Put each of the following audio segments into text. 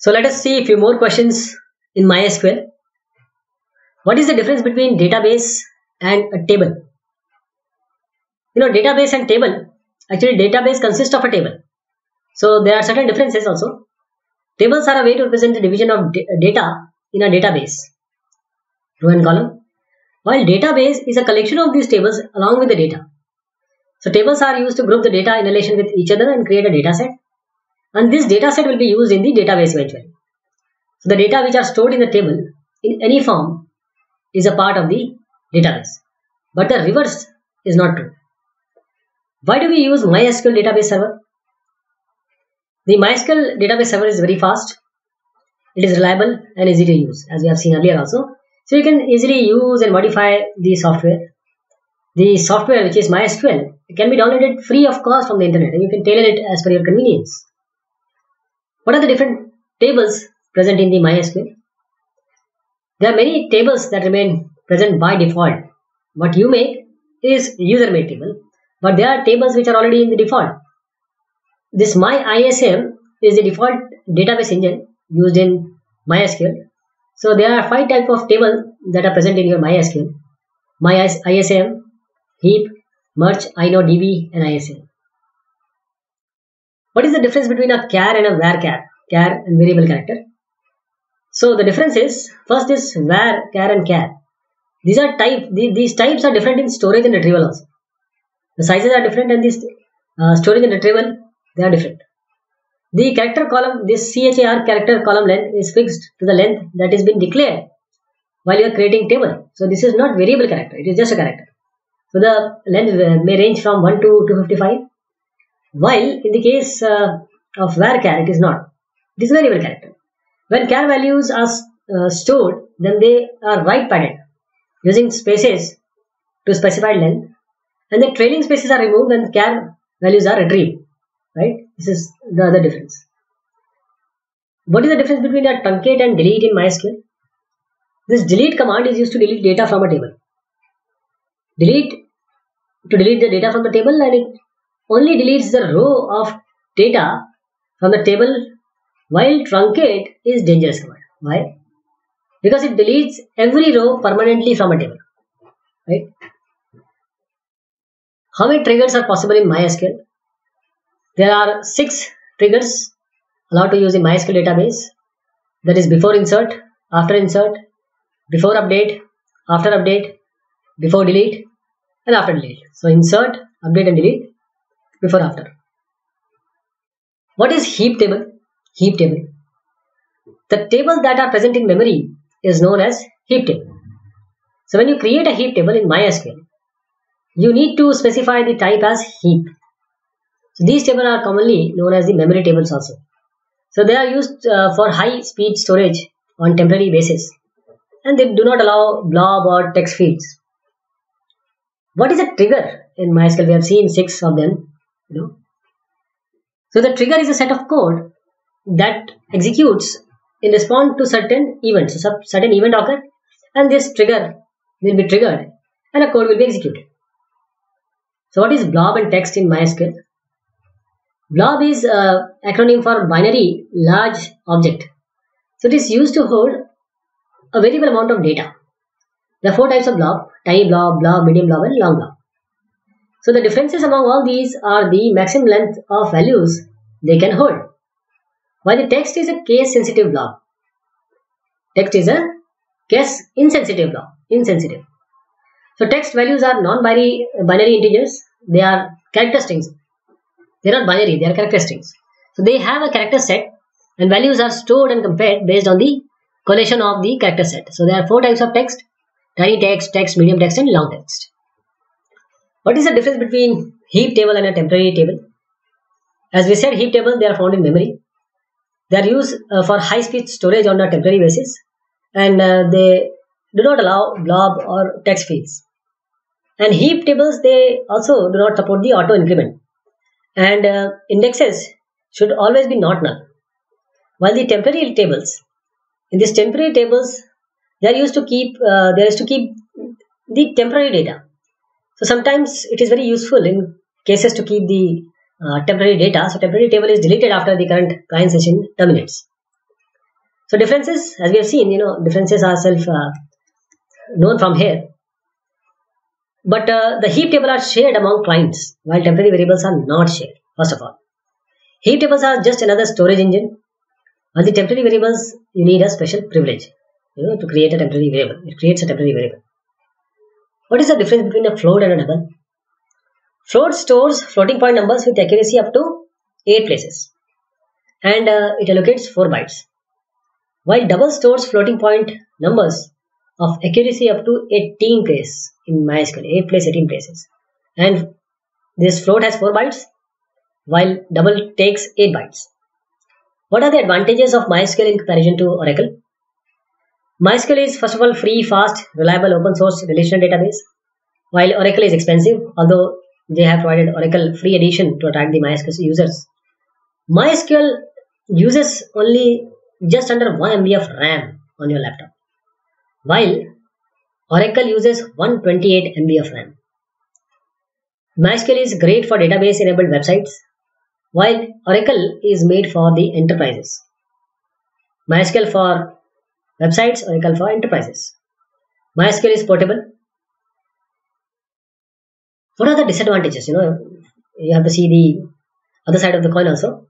So let us see a few more questions in MySQL. What is the difference between database and a table? Database and table. Actually, database consists of a table. So there are certain differences also. Tables are a way to represent the division of data in a database, row and column, while database is a collection of these tables along with the data. So tables are used to group the data in relation with each other and create a data set. And this data set will be used in the database eventually. So the data which are stored in the table in any form is a part of the database. But the reverse is not true. Why do we use MySQL database server? The MySQL database server is very fast. It is reliable and easy to use, as we have seen earlier also. So you can easily use and modify the software. The software, which is MySQL, it can be downloaded free of cost from the internet, and you can tailor it as per your convenience. What are the different tables present in the MySQL? There are many tables that remain present by default. What you make is user-made table, but there are tables which are already in the default. This MyISAM is the default database engine used in MySQL. So there are 5 types of tables that are present in your MySQL: MyISAM, heap, merge, InnoDB, and ISAM. What is the difference between a char and a varchar? Char and variable character. So the difference is, first is var, char, and char. These are these types are different in storage and retrieval also. The sizes are different, and this storage and retrieval, they are different. The character column, this char character column length is fixed to the length that is been declared while you are creating table. So this is not variable character, it is just a character. So the length may range from 1 to 255, while in the case of varchar, it is not. It is variable character. When char values are stored, then they are write padded using spaces to specified length, and the trailing spaces are removed when char values are retrieved. Right? This is the other difference. What is the difference between a truncate and delete in MySQL? This delete command is used to delete data from a table. To delete the data from the table, and it only deletes the row of data from the table, while truncate is dangerous command. Why? Because it deletes every row permanently from a table. Right? How many triggers are possible in MySQL? There are 6 triggers allowed to use in MySQL database. That is before insert, before update, after update, before delete, and after delete. So insert, update, and delete, before, after. What is heap table? Heap table. The tables that are present in memory is known as heap table. So when you create a heap table in MySQL, you need to specify the type as heap. So these tables are commonly known as the memory tables also. So they are used for high speed storage on temporary basis, and they do not allow blob or text fields. What is a trigger in MySQL? We have seen 6 of them. So the trigger is a set of code that executes in response to certain events. So certain event occur, and this trigger will be triggered, and a code will be executed. So what is blob and text in MySQL? Blob is acronym for binary large object. So it is used to hold a variable amount of data. There are 4 types of blob: tiny blob, blob, medium blob, and long blob. So the differences among all these are the maximum length of values they can hold. While the text is a case sensitive blob. Text is a case insensitive blob. Insensitive. So text values are non-binary integers. They are character strings. They are not binary, they are character strings. So they have a character set, and values are stored and compared based on the collation of the character set. So there are 4 types of text: tiny text, text, medium text, and long text. What is the difference between heap table and a temporary table? As we said, heap tables, they are found in memory. They are used for high speed storage on a temporary basis, and they do not allow blob or text fields. And heap tables, they also do not support the auto increment, and indexes should always be not null. While the temporary tables, in these temporary tables, they are used to keep the temporary data. So sometimes it is very useful in cases to keep the temporary data. So temporary table is deleted after the current client session terminates. So differences, as we have seen, differences are self known from here. But the heap table are shared among clients, while temporary variables are not shared. First of all, heap tables are just another storage engine. On the temporary variables, you need a special privilege, to create a temporary variable. It creates a temporary variable. What is the difference between a float and a double? Float stores floating point numbers with accuracy up to 8 places, and it allocates 4 bytes. While double stores floating point numbers of accuracy up to 18 places in MySQL, 8 place, 18 places, and this float has 4 bytes, while double takes 8 bytes. What are the advantages of MySQL in comparison to Oracle? MySQL is first of all free, fast, reliable, open source relational database, while Oracle is expensive, although they have provided Oracle free edition to attract the MySQL users. MySQL uses only just under 1 MB of RAM on your laptop, while Oracle uses 128 MB of RAM. MySQL is great for database enabled websites, while Oracle is made for the enterprises. MySQL for websites, Oracle for enterprises. MySQL is portable. What are the disadvantages? You have to see the other side of the coin also.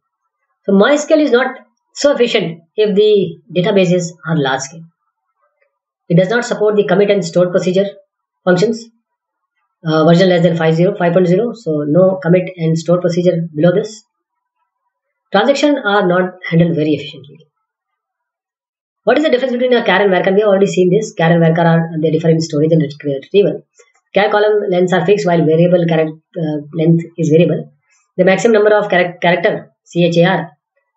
So MySQL is not so efficient if the databases are large scale. It does not support the commit and stored procedure functions. Version less than 5.0, so no commit and store procedure below this. Transactions are not handled very efficiently. What is the difference between a char and varchar? We have already seen this. Char and varchar they differ in storage and retrieval. Char column lengths are fixed, while variable length is variable. The maximum number of character char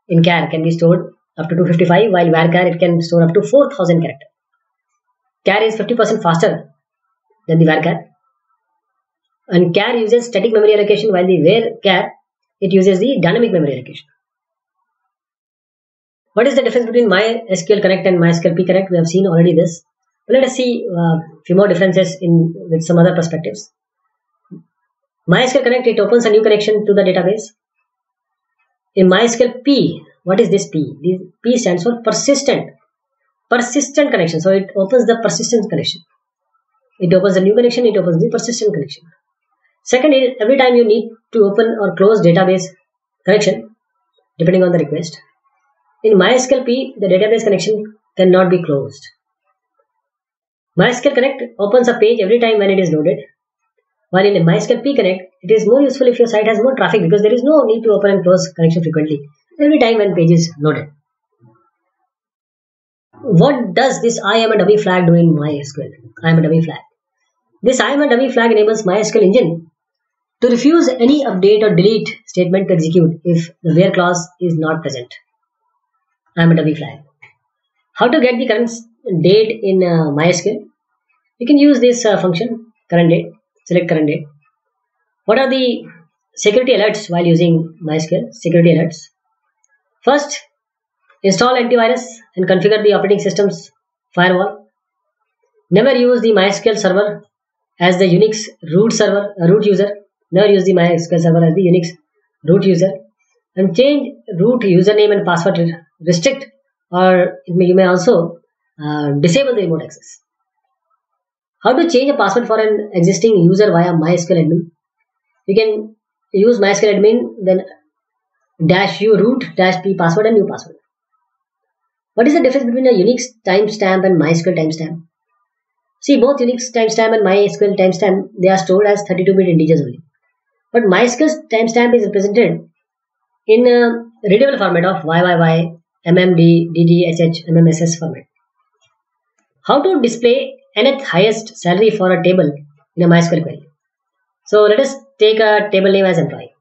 in char can be stored up to 255, while varchar it can store up to 4000 character. Char is 50% faster than the varchar, and char uses static memory allocation, while the varchar it uses the dynamic memory allocation. What is the difference between MySQL Connect and MySQL P Connect? We have seen already this. But let us see a few more differences with some other perspectives. MySQL Connect, it opens a new connection to the database. In MySQL P, what is this P? The P stands for persistent connection. So it opens the persistent connection. It opens a new connection, it opens the persistent connection. Second is, every time you need to open or close database connection, depending on the request. In MySQL P, the database connection cannot be closed. MySQL Connect opens a page every time when it is loaded, while in MySQL P Connect, it is more useful if your site has more traffic, because there is no need to open and close connection frequently, every time when page is loaded. What does this I am a dummy flag do in MySQL? I am a dummy flag. This I am a dummy flag enables MySQL engine to refuse any update or delete statement to execute if the where clause is not present. I am a dummy flag. How to get the current date in MySQL? You can use this function, current date, select current date. What are the security alerts while using MySQL? Security alerts. First, install antivirus and configure the operating system's firewall. Never use the MySQL server as the Unix root user. Never use the MySQL server as the Unix root user. And change root username and password restrict, or you may also disable the remote access. How to change a password for an existing user via MySQL admin? You can use MySQL admin, then -u root -p password and new password. What is the difference between a Unix timestamp and MySQL timestamp? See, both Unix timestamp and MySQL timestamp, they are stored as 32-bit integers only. But MySQL timestamp is represented in a readable format of YYY, MMD, DDSH, MMSS format. How to display nth highest salary for a table in a MySQL query? So let us take a table name as employee.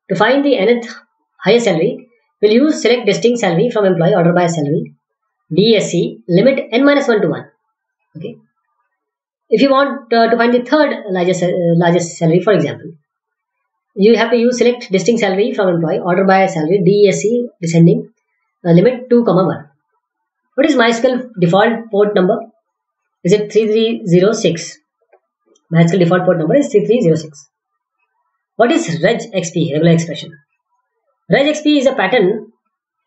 To find the nth highest salary, we'll use select distinct salary from employee order by salary, DSC, limit n-1 to 1. Okay. If you want to find the third largest salary, for example, you have to use select distinct salary from employee order by salary, DSC, descending, limit 2, 1. What is MySQL default port number? Is it 3306? MySQL default port number is 3306. What is regexp, regular expression? Regexp is a pattern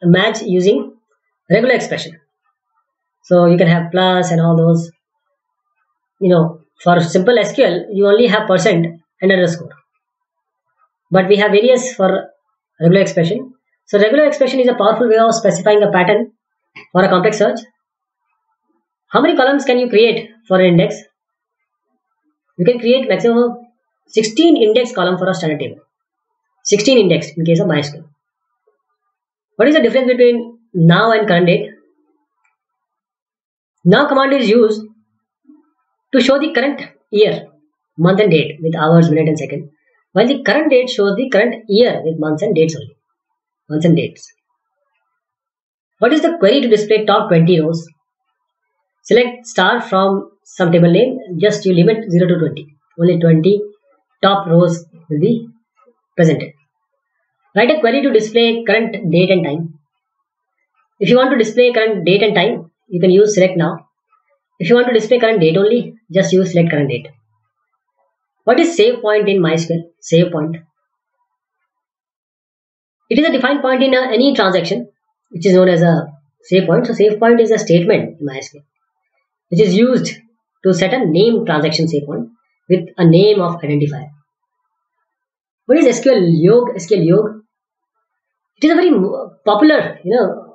match using regular expression. So you can have plus and all those. For simple SQL, you only have percent and underscore. But we have various for regular expression. So regular expression is a powerful way of specifying a pattern for a complex search. How many columns can you create for an index? You can create maximum of 16 index column for a standard table. 16 index in case of MySQL. What is the difference between now and current date? Now command is used to show the current year, month and date with hours, minute and second, while the current date shows the current year with months and dates only. Months and dates. What is the query to display top 20 rows? Select star from some table name, just you limit 0 to 20. Only 20 top rows will be presented. Write a query to display current date and time. If you want to display current date and time, you can use select now. If you want to display current date only, just use select current date. What is save point in MySQL? Save point. It is a defined point in any transaction, which is known as a save point. So save point is a statement in MySQL, which is used to set a name transaction save point with a name of identifier. What is SQL Yog? SQL Yog. It is a very popular,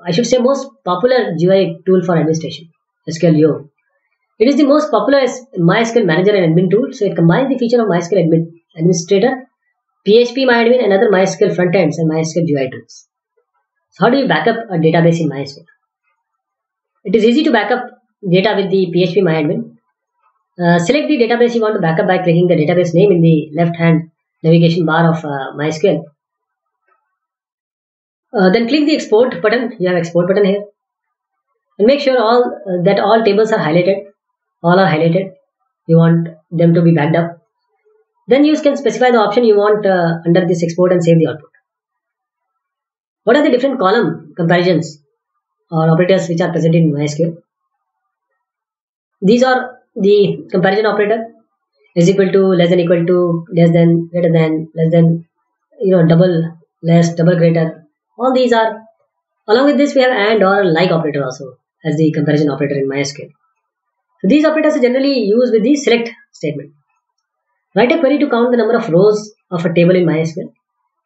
I should say most popular GUI tool for administration. SQL Yog. It is the most popular MySQL manager and admin tool. So it combines the feature of MySQL administrator, PHP MyAdmin, and other MySQL frontends and MySQL GUI tools. So how do you back up a database in MySQL? It is easy to back up data with the PHP MyAdmin. Select the database you want to back up by clicking the database name in the left-hand navigation bar of MySQL. Then click the export button. You have export button here, and make sure that all tables are highlighted. All are highlighted. You want them to be backed up. Then you can specify the option you want under this export and save the output. What are the different column comparisons or operators which are present in MySQL? These are the comparison operator: is equal to, less than equal to, less than, greater than, less than, double, less, double, greater. All these are. Along with this, we have and or like operator also as the comparison operator in MySQL. So these operators are generally used with the select statement. Write a query to count the number of rows of a table in MySQL.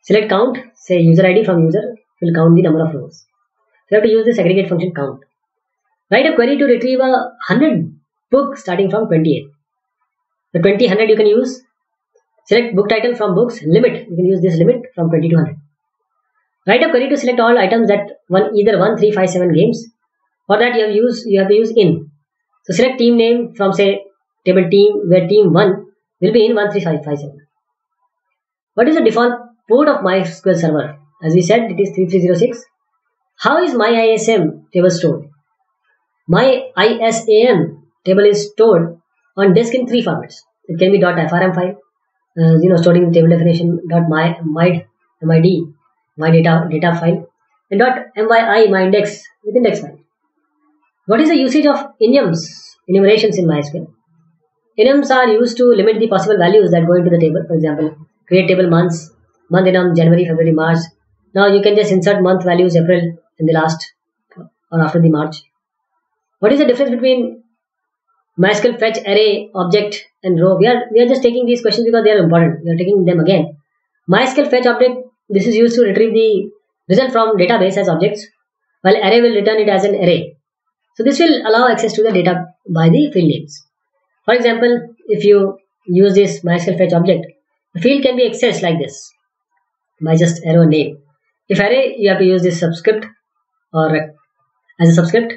Select count, say user ID from user will count the number of rows. So you have to use this aggregate function count. Write a query to retrieve 100 book starting from 28. The 100 you can use. Select book title from books, limit, you can use this limit from 20 to 100. Write a query to select all items that either 1, 3, 5, 7 games. For that you have to use in. So select team name from say table team where team 1 will be in 1, 3, 5, 5, 7. What is the default port of MySQL server? As we said, it is 3306. How is MyISAM table stored? MyISAM table is stored on disk in 3 formats. It can be .frm file, storing the table definition, .myd, my data file, and .myi, my index with index file. What is the usage of enums, enumerations in MySQL? Enums are used to limit the possible values that go into the table. For example, create table months, month enum, January, February, March. Now you can just insert month values April in the last or after the March. What is the difference between MySQL fetch, array, object, and row? We are just taking these questions because they are important. We are taking them again. MySQL fetch object, this is used to retrieve the result from database as objects, while array will return it as an array. So this will allow access to the data by the field names. For example, if you use this MySQL fetch object, the field can be accessed like this by just arrow name. If array, you have to use this subscript or as a subscript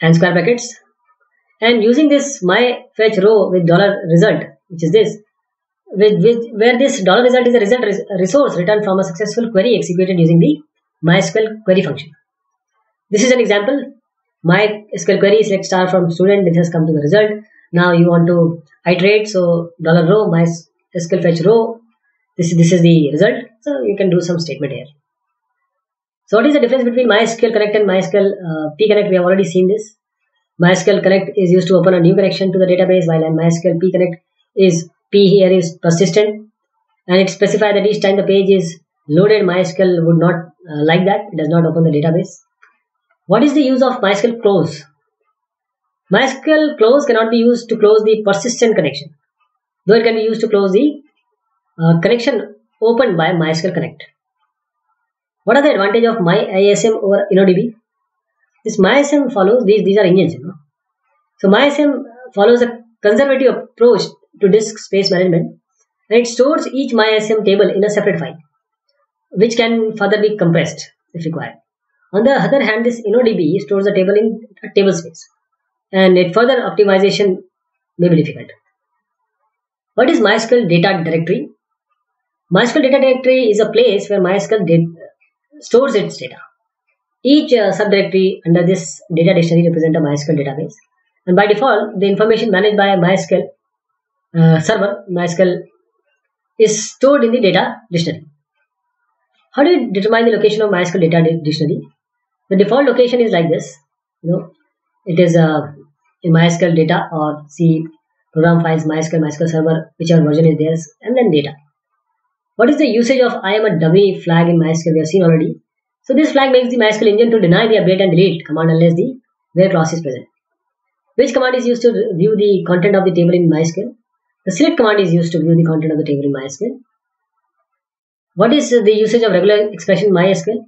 and square brackets. And using this my fetch row with $result, which is this, where this $result is a result resource returned from a successful query executed using the MySQL query function. This is an example. MySQL query select star from student. This has come to the result. Now you want to iterate, so $row MySQL fetch row. This is the result. So you can do some statement here. So what is the difference between MySQL Connect and MySQL pConnect? We have already seen this. MySQL Connect is used to open a new connection to the database, while MySQL pConnect is P here is persistent, and it specifies that each time the page is loaded, MySQL would not like that. It does not open the database. What is the use of MySQL close? MySQL close cannot be used to close the persistent connection, though it can be used to close the connection opened by MySQL Connect. What are the advantage of MyISM over InnoDB? This MyISM follows these are engines, So MyISM follows a conservative approach to disk space management, and it stores each MyISM table in a separate file, which can further be compressed if required. On the other hand, this InnoDB stores the table in a table space, and it further optimization may be difficult. What is MySQL data directory? MySQL data directory is a place where MySQL stores its data. Each subdirectory under this data dictionary represents a MySQL database, and by default, the information managed by a MySQL server, MySQL, is stored in the data dictionary. How do you determine the location of MySQL data dictionary? The default location is like this. It is in MySQL data or C program files, MySQL server, whichever version is theirs, and then data. What is the usage of I am a dummy flag in MySQL? We have seen already. So this flag makes the MySQL engine to deny the update and delete command unless the where clause is present. Which command is used to view the content of the table in MySQL? The select command is used to view the content of the table in MySQL. What is the usage of regular expression in MySQL?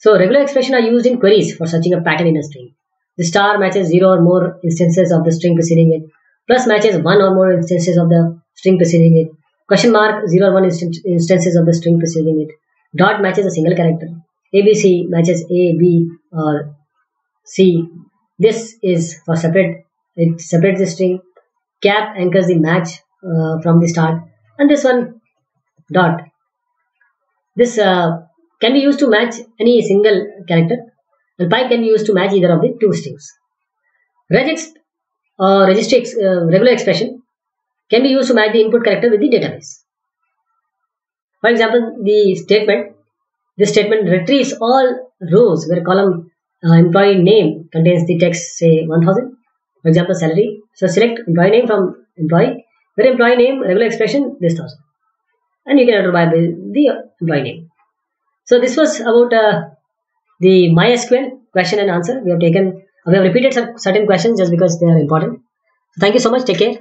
So regular expression are used in queries for searching a pattern in a string. The star matches 0 or more instances of the string preceding it. Plus matches 1 or more instances of the string preceding it. Question mark 0 or 1 instances of the string preceding it. Dot matches a single character. ABC matches A, B, or C. This is for separate. It separates the string. Cap anchors the match from the start. And this one, dot. This can be used to match any single character. And pipe can be used to match either of the two strings. Regex or registry regular expression can be used to match the input character with the database. For example, this statement retrieves all rows where column employee name contains the text, say 1000. For example, salary. So select employee name from employee, where employee name regular expression this 1000, and you can enter by the employee name. So this was about the MySQL question and answer. We have repeated certain questions just because they are important. So thank you so much. Take care.